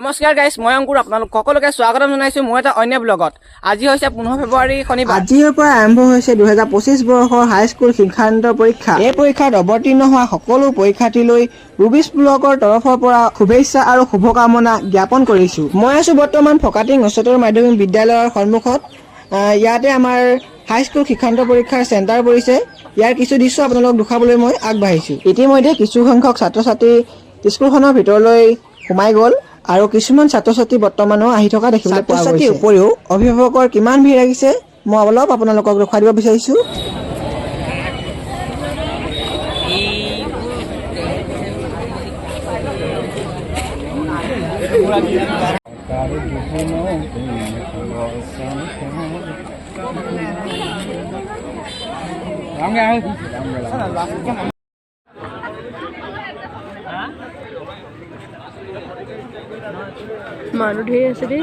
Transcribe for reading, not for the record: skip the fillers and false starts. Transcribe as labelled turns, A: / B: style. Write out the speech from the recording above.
A: নমস্কাৰ গাইছ, মই অংকুৰ আপোনালোক সকলোকে স্বাগতম জনাইছো মোৰ এটা অন্য ব্লগত। আজি হৈছে 15 ফেব্ৰুৱাৰী শনিবাৰ।
B: আজিৰ পৰা আৰম্ভ হৈছে 2025 বৰ্ষৰ হাইস্কুল শিক্ষান্ত পৰীক্ষা। এই পৰীক্ষাত অৱতীৰ্ণ হোৱা সকলো পৰীক্ষাৰ্থীলৈ ৰুবিছ ব্লগৰ তৰফৰ পৰা শুভেচ্ছা আৰু শুভকামনা জ্ঞাপন কৰিছো। মই আছো বৰ্তমান ফকাটিং উচ্চতৰ মাধ্যমিক বিদ্যালয়ৰ সন্মুখত। ইয়াতে আমাৰ হাইস্কুল শিক্ষান্ত পৰীক্ষাৰ চেণ্টাৰ পৰিছে। ইয়াৰ কিছু দৃশ্য আপোনালোকক দেখাবলৈ মই আগবাঢ়িছো। ইতিমধ্যে কিছু সংখ্যক ছাত্ৰ ছাত্ৰী স্কুলখনৰ ভিতৰলৈ সোমাই গ'ল আৰু কিছুমান ছাত্ৰ ছাত্ৰী বৰ্তমানো আহি থকা দেখিবলৈ পোৱা গৈছে। উপৰিও অভিভাৱকৰ কিমান ভিৰ লাগিছে মই অলপ আপোনালোকক দেখুৱাই দিব বিচাৰিছো।
C: মানুহ ধেৰ আছে দেই।